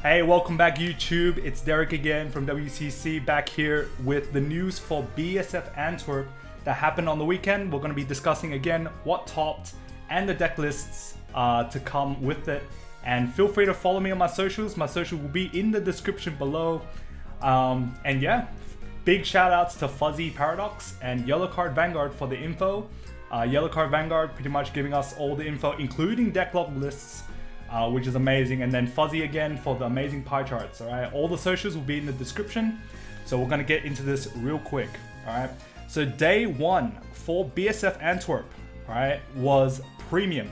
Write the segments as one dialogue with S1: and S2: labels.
S1: Hey, welcome back YouTube. It's Derek again from WCC, back here with the news for BSF Antwerp that happened on the weekend. We're going to be discussing again what topped and the deck lists to come with it. And feel free to follow me on my socials. My social will be in the description below. And yeah, big shout outs to Fuzzy Paradox and Yellow Card Vanguard for the info. Yellow Card Vanguard pretty much giving us all the info, including deck log lists. Which is amazing, and then Fuzzy again for the amazing pie charts. All right, all the socials will be in the description, so we're gonna get into this real quick. All right, so day one for BSF Antwerp, all right, was premium.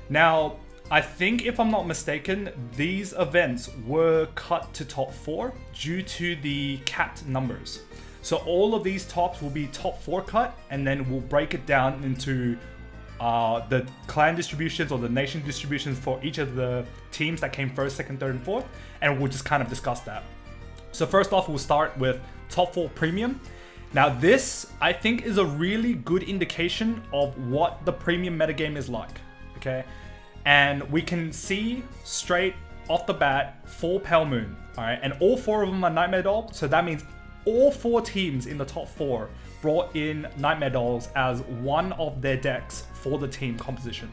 S1: Now, I think if I'm not mistaken, these events were cut to top 4 due to the capped numbers. So all of these tops will be top 4 cut, and then we'll break it down into the clan distributions or the nation distributions for each of the teams that came first, second, third, and fourth, and we'll just kind of discuss that. So first off, we'll start with top 4 premium. Now this, I think, is a really good indication of what the premium metagame is like, okay? And we can see straight off the bat 4 Pale Moon, all right? And all 4 of them are Nightmare Doll, so that means all 4 teams in the top 4 brought in Nightmare Dolls as one of their decks for the team composition.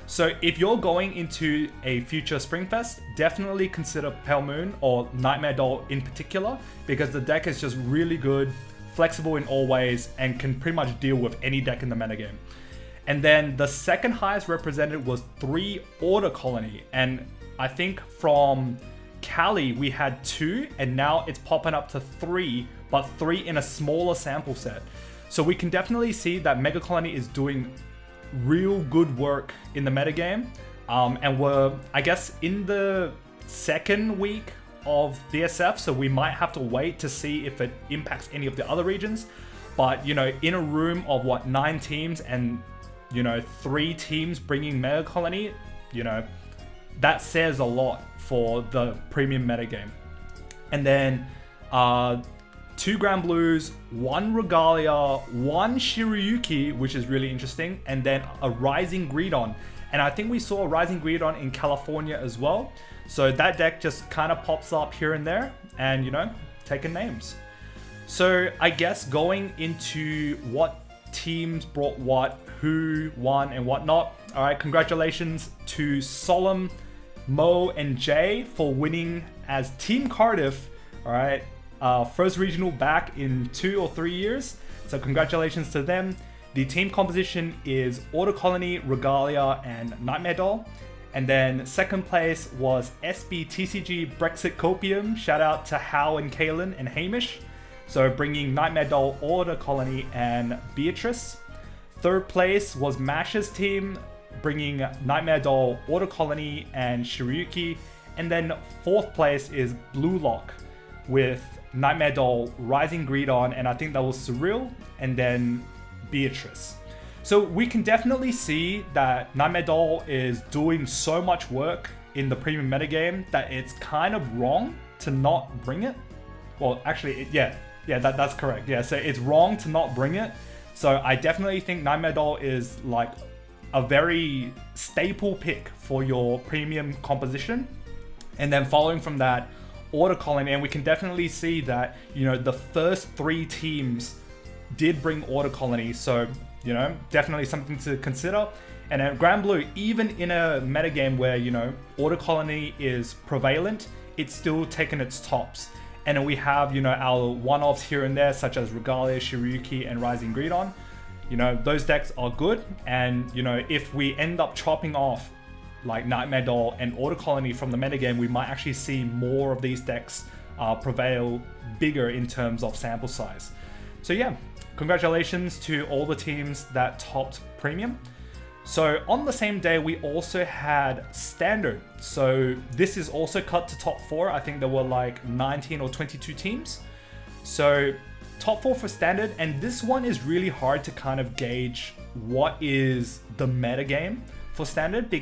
S1: So if you're going into a future Springfest, definitely consider Pale Moon or Nightmare Doll in particular, because the deck is just really good, flexible in all ways, and can pretty much deal with any deck in the metagame. And then the second highest represented was 3 Order Colony, and I think from Cali we had 2, and now it's popping up to 3, but 3 in a smaller sample set. So we can definitely see that Mega Colony is doing real good work in the metagame. And we're, I guess, in the second week of BSF, so we might have to wait to see if it impacts any of the other regions. But, you know, in a room of what, 9 teams and, you know, 3 teams bringing Mega Colony, you know, that says a lot for the premium metagame. And then 2 Grand Blues, 1 Regalia, 1 Shiryuki, which is really interesting, and then a Rising Greedon. And I think we saw a Rising Greedon in California as well. So that deck just kind of pops up here and there, and, you know, taking names. So I guess going into what teams brought what, who won and whatnot. All right, congratulations to Solemn, Mo, and Jay for winning as Team Cardiff. All right. First regional back in 2 or 3 years, so congratulations to them. The team composition is Order Colony, Regalia, and Nightmare Doll. And then second place was SBTCG Brexit Copium. Shout out to Hal and Kaylin and Hamish. So bringing Nightmare Doll, Order Colony, and Beatrice. Third place was Mash's team, bringing Nightmare Doll, Order Colony, and Shiryuki. And then fourth place is Blue Lock with Nightmare Doll, Rising Greedon, and I think that was Surreal, and then Beatrice. So we can definitely see that Nightmare Doll is doing so much work in the premium metagame that it's kind of wrong to not bring it. Well, actually, that's correct. Yeah, so it's wrong to not bring it. So I definitely think Nightmare Doll is like a very staple pick for your premium composition. And then following from that, Order Colony, and we can definitely see that, you know, the first 3 teams did bring Order Colony, so, you know, definitely something to consider. And then Grand Blue, even in a metagame where, you know, Order Colony is prevalent, it's still taken its tops. And then we have, you know, our one-offs here and there, such as Regalia, Shiryuki, and Rising Greedon. You know, those decks are good, and, you know, if we end up chopping off like Nightmare Doll and Order Colony from the metagame, we might actually see more of these decks prevail bigger in terms of sample size. So yeah, congratulations to all the teams that topped premium. So on the same day, we also had standard. So this is also cut to top 4. I think there were like 19 or 22 teams. So top 4 for standard, and this one is really hard to kind of gauge what is the metagame for standard,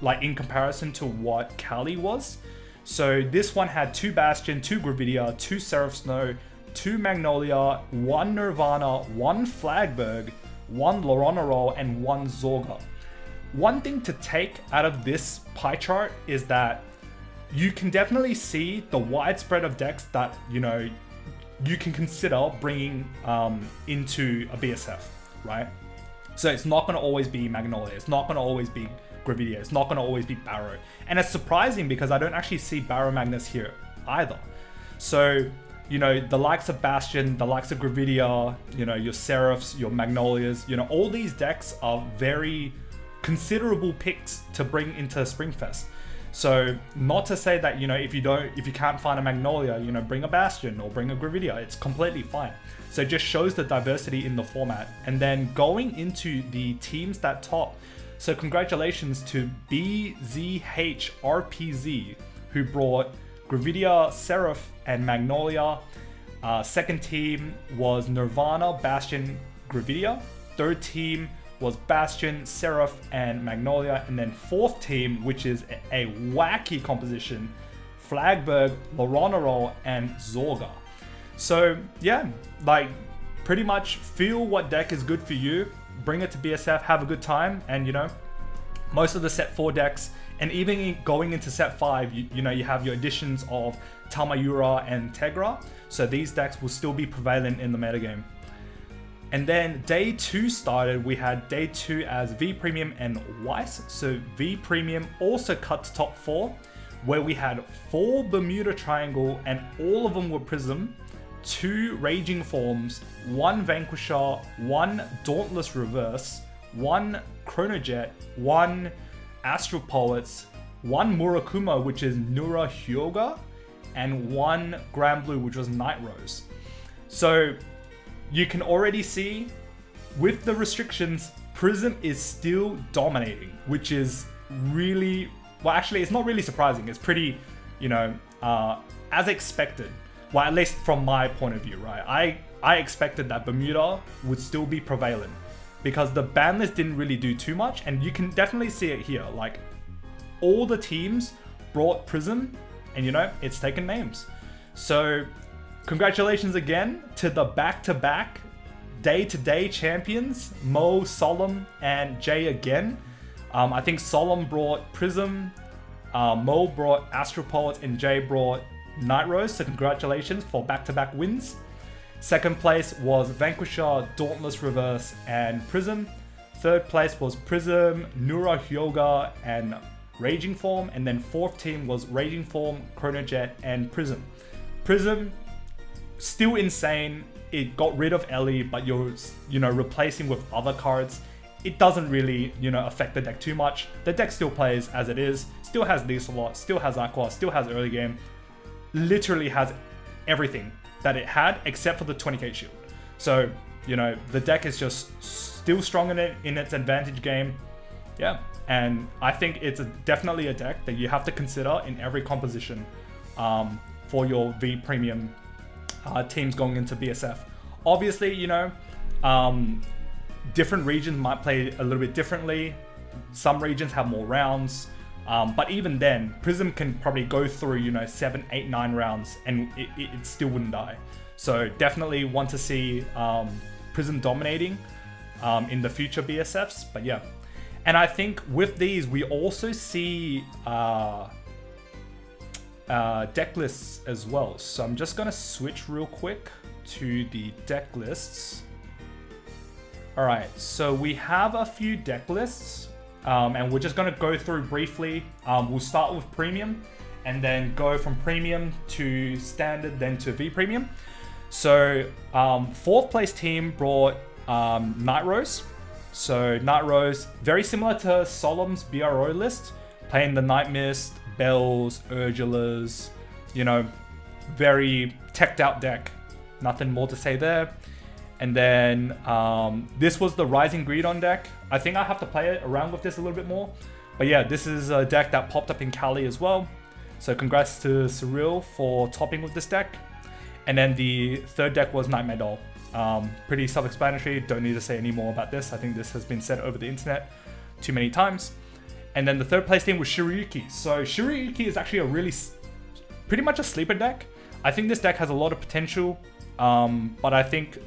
S1: like in comparison to what Cali was. So this one had 2 Bastion, 2 Gravidia, 2 Seraph Snow, 2 Magnolia, 1 Nirvana, 1 Flagberg, 1 Lorona Roll, and 1 Zorga. One thing to take out of this pie chart is that you can definitely see the widespread of decks that, you know, you can consider bringing into a BSF, right? So it's not going to always be Magnolia. It's not going to always be Gravidia. It's not going to always be Barrow. And it's surprising because I don't actually see Barrow Magnus here either. So, you know, the likes of Bastion, the likes of Gravidia, you know, your Seraphs, your Magnolias, you know, all these decks are very considerable picks to bring into Springfest. So not to say that, you know, if you can't find a Magnolia, you know, bring a Bastion or bring a Gravidia. It's completely fine. So it just shows the diversity in the format. And then going into the teams that top. So congratulations to BZHRPZ, who brought Gravidia, Seraph, and Magnolia. Second team was Nirvana, Bastion, Gravidia. Third team was Bastion, Seraph, and Magnolia. And then fourth team, which is a wacky composition, Flagberg, Loronero, and Zorga. So yeah, like pretty much feel what deck is good for you, bring it to BSF, have a good time. And you know, most of the set 4 decks, and even going into set 5, you know, you have your additions of Tamayura and Tegra. So these decks will still be prevalent in the metagame. And then day 2 started, we had day 2 as V Premium and Weiss. So V Premium also cut to top 4, where we had 4 Bermuda Triangle and all of them were Prism, 2 Raging Forms, 1 Vanquisher, 1 Dauntless Reverse, 1 Chronojet, 1 Astral Poets, 1 Murakuma, which is Nura Hyoga, and 1 Grand Blue, which was Night Rose. So you can already see with the restrictions, Prism is still dominating, which is really, well, actually, it's not really surprising. It's pretty, you know, as expected. Well, at least from my point of view, right? I expected that Bermuda would still be prevalent because the ban list didn't really do too much, and you can definitely see it here. Like, all the teams brought Prism, and you know, it's taken names. So congratulations again to the back-to-back day-to-day champions, Mo, Solemn, and Jay again. I think Solemn brought Prism, Mo brought Astral Poets, and Jay brought Night Rose. So congratulations for back-to-back wins. Second place was Vanquisher, Dauntless Reverse, and Prism. Third place was Prism, Nura Hyoga, and Raging Form. And then fourth team was Raging Form, Chronojet, and Prism. Prism, still insane. It got rid of Ellie, but you're, you know, replacing with other cards. It doesn't really, you know, affect the deck too much. The deck still plays as it is, still has Dieselot, still has Aqua, still has early game. Literally has everything that it had except for the 20k shield. So, you know, the deck is just still strong in its advantage game. Yeah, and I think it's definitely a deck that you have to consider in every composition for your V Premium teams going into BSF. Obviously, you know, different regions might play a little bit differently. Some regions have more rounds. But even then, Prism can probably go through, you know, 7, 8, 9 rounds and it still wouldn't die. So definitely want to see Prism dominating in the future BSFs. But yeah, and I think with these, we also see deck lists as well. So I'm just going to switch real quick to the deck lists. All right, so we have a few deck lists. And we're just going to go through briefly. We'll start with Premium and then go from Premium to Standard, then to V Premium. So fourth place team brought Night Rose. So Night Rose, very similar to Solemn's BRO list, playing the Night Mist, Bells, Urgulas, you know, very teched out deck. Nothing more to say there. And then this was the Rising Greedon deck. I think I have to play it around with this a little bit more. But yeah, this is a deck that popped up in Cali as well. So congrats to Cyril for topping with this deck. And then the third deck was Nightmare Doll. Pretty self-explanatory, don't need to say any more about this. I think this has been said over the internet too many times. And then the third place team was Shiryuki. So Shiryuki is actually a really, pretty much a sleeper deck. I think this deck has a lot of potential, but I think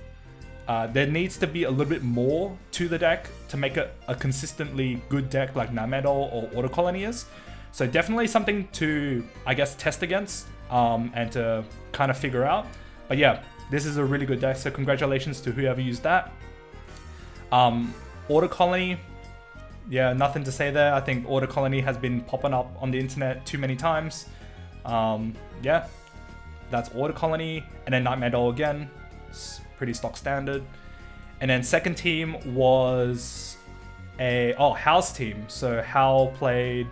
S1: there needs to be a little bit more to the deck to make it a consistently good deck like Nightmare Doll or Auto Colony is. So definitely something to, I guess, test against and to kind of figure out. But yeah, this is a really good deck, so congratulations to whoever used that. Order Colony, yeah, nothing to say there. I think Order Colony has been popping up on the internet too many times. Yeah, that's Order Colony. And then Nightmare Doll again, it's pretty stock standard. And then second team was Hal's team. So Hal played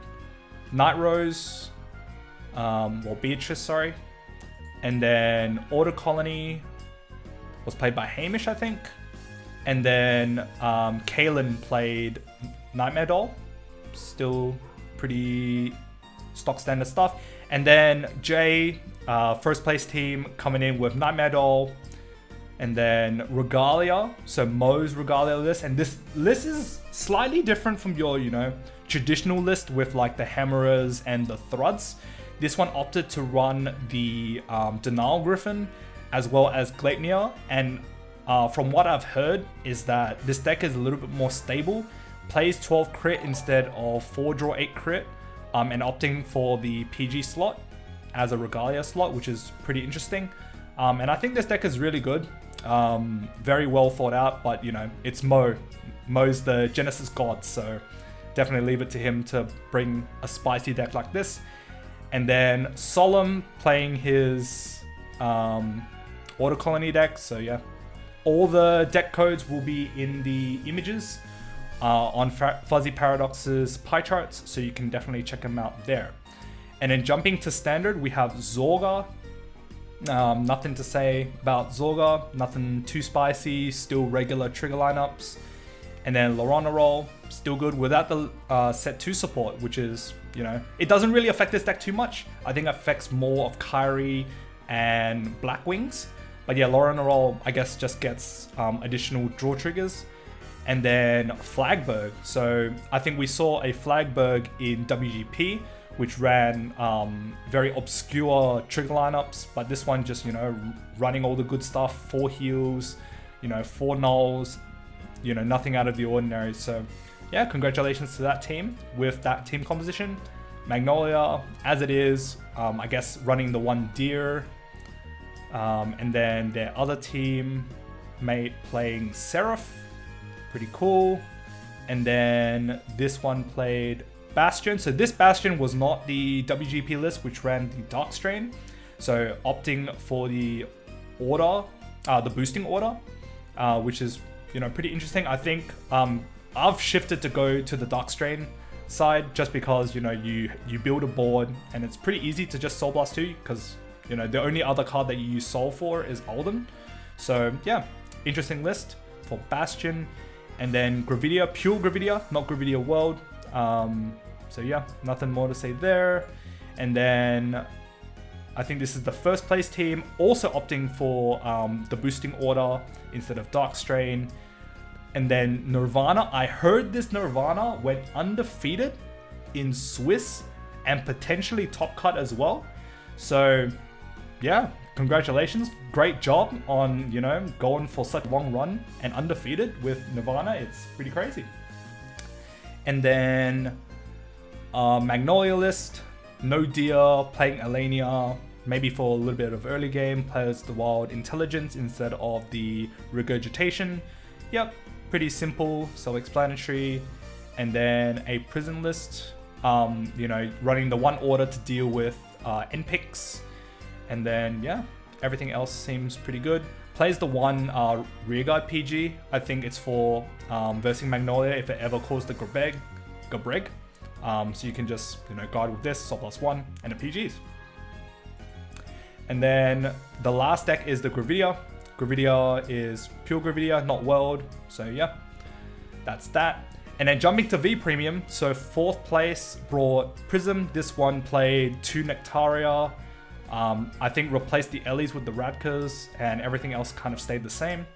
S1: Night Rose, well, Beatrice, sorry. And then Order Colony was played by Hamish, I think. And then Kaylin played Nightmare Doll. Still pretty stock standard stuff. And then Jay, first place team, coming in with Nightmare Doll. And then Regalia, so Mo's Regalia list. And this list is slightly different from your, traditional list with like the Hammerers and the Thruds. This one opted to run the Denial Griffin as well as Gleipnir. And from what I've heard is that this deck is a little bit more stable. Plays 12 crit instead of 4 draw 8 crit. And opting for the PG slot as a Regalia slot, which is pretty interesting. And I think this deck is really good. Very well thought out, but it's Mo. Mo's the Genesis god, so definitely leave it to him to bring a spicy deck like this. And then Solemn playing his Order Colony deck, so yeah. All the deck codes will be in the images on Fuzzy Paradox's pie charts, so you can definitely check them out there. And then jumping to standard, we have Zorga. Nothing to say about Zorga, nothing too spicy, still regular trigger lineups. And then Lorana Roll, still good without the set 2 support, which is, it doesn't really affect this deck too much. I think it affects more of Kyrie and Black Wings. But yeah, Lorana Roll, I guess, just gets additional draw triggers. And then Flagberg. So I think we saw a Flagberg in WGP, which ran very obscure trigger lineups, but this one just, running all the good stuff, 4 heals, 4 nulls, nothing out of the ordinary. So yeah, congratulations to that team with that team composition. Magnolia, as it is, I guess running the 1 Deer, and then their other team mate playing Seraph, pretty cool. And then this one played Bastion. So this Bastion was not the WGP list, which ran the Dark Strain. So opting for the order, the boosting order, which is, pretty interesting. I think I've shifted to go to the Dark Strain side just because, you build a board and it's pretty easy to just Soul Blast 2 because, the only other card that you use Soul for is Alden. So yeah, interesting list for Bastion. And then Gravidia, pure Gravidia, not Gravidia World. So yeah, nothing more to say there. And then I think this is the first place team also opting for the boosting order instead of Dark Strain. And then Nirvana, I heard this Nirvana went undefeated in Swiss and potentially top cut as well. So yeah, congratulations. Great job on, going for such a long run and undefeated with Nirvana. It's pretty crazy. And then Magnolia list, no Deer, playing Elenia, maybe for a little bit of early game, plays the Wild Intelligence instead of the Regurgitation. Yep, pretty simple, self-explanatory. And then a Prison list, running the 1 order to deal with NPICs. And then, yeah, everything else seems pretty good. Plays the 1 Rearguard PG. I think it's for versing Magnolia if it ever calls the Gabreg. So you can just, guard with this, Soul Plus 1, and the PGs. And then the last deck is the Gravidia. Gravidia is pure Gravidia, not World. So yeah, that's that. And then jumping to V Premium. So 4th place brought Prism. This one played 2 Nectaria. I think replaced the Ellies with the Radkas, and everything else kind of stayed the same.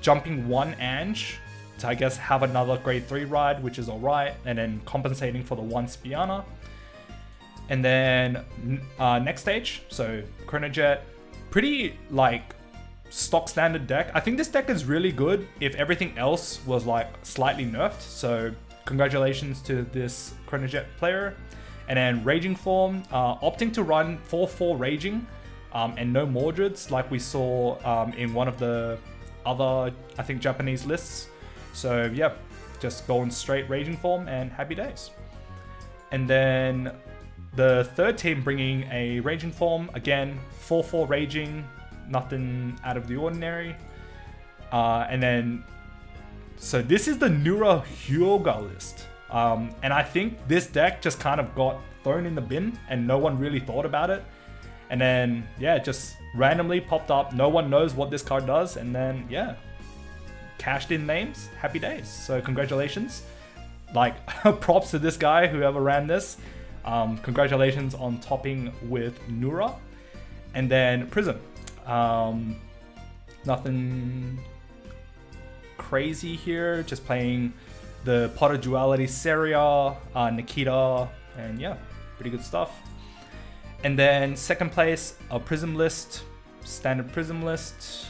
S1: Jumping 1 Ange to, I guess, have another grade 3 ride, which is alright, and then compensating for the 1 Spiana. And then next stage, so Chronojet, pretty like stock standard deck. I think this deck is really good if everything else was like slightly nerfed. So congratulations to this Chronojet player. And then Raging form, opting to run 4-4 Raging and no Mordreds like we saw in one of the other, I think, Japanese lists. So yeah, just going straight Raging form and happy days. And then the third team bringing a Raging form, again, 4-4 Raging, nothing out of the ordinary. And then, so this is the Nura Hyuga list. And I think this deck just kind of got thrown in the bin and no one really thought about it. And then, yeah, just randomly popped up. No one knows what this card does. And then, yeah, cashed in names, happy days. So congratulations. Like, props to this guy, whoever ran this. Congratulations on topping with Nura. And then Prism. Nothing crazy here, just playing the Potter Duality Seria, Nikita, and yeah, pretty good stuff. And then second place, a Prism list, standard Prism list,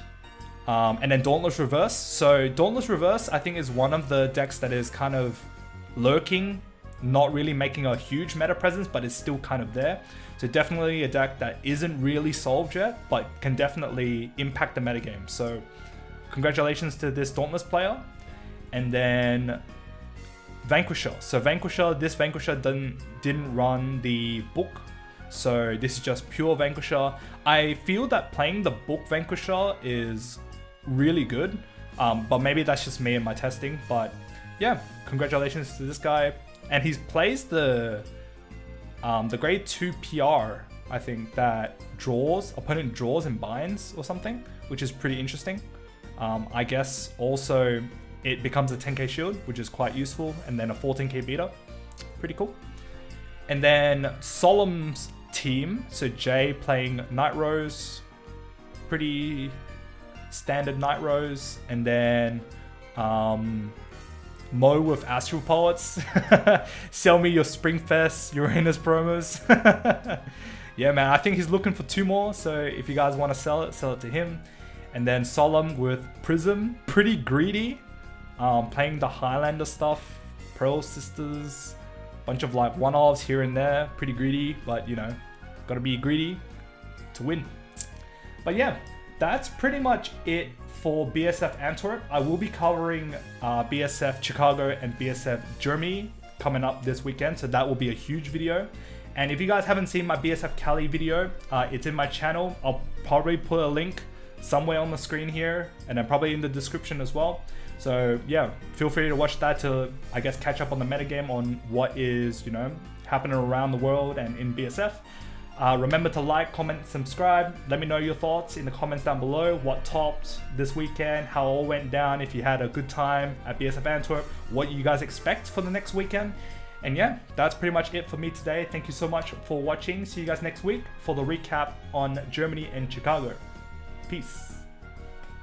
S1: and then Dauntless Reverse. So Dauntless Reverse, I think, is one of the decks that is kind of lurking, not really making a huge meta presence, but it's still kind of there. So definitely a deck that isn't really solved yet, but can definitely impact the metagame. So congratulations to this Dauntless player. And then Vanquisher. So Vanquisher, this Vanquisher didn't run the book. So this is just pure Vanquisher. I feel that playing the book Vanquisher is really good. But maybe that's just me and my testing. But yeah, congratulations to this guy. And he plays the grade 2 PR, I think, that opponent draws and binds or something, which is pretty interesting. I guess also it becomes a 10k shield, which is quite useful, and then a 14k beater. Pretty cool. And then Solemn's team, so Jay playing Night Rose, pretty standard Night Rose, and then Mo with Astral Poets. Sell me your Springfest Uranus promos. Yeah, man, I think he's looking for 2 more, so if you guys want to sell it to him. And then Solemn with Prism, pretty greedy, playing the Highlander stuff, Pearl Sisters, bunch of like one-offs here and there, pretty greedy, but you know, gotta be greedy to win. But yeah, that's pretty much it for BSF Antwerp. I will be covering BSF Chicago and BSF Germany coming up this weekend, so that will be a huge video. And if you guys haven't seen my BSF Cali video, it's in my channel. I'll probably put a link somewhere on the screen here, and then probably in the description as well. So yeah, feel free to watch that to, I guess, catch up on the metagame on what is, you know, happening around the world and in BSF. Remember to like, comment, subscribe. Let me know your thoughts in the comments down below. What topped this weekend, how it all went down, if you had a good time at BSF Antwerp, what you guys expect for the next weekend. And yeah, that's pretty much it for me today. Thank you so much for watching. See you guys next week for the recap on Germany and Chicago. Peace.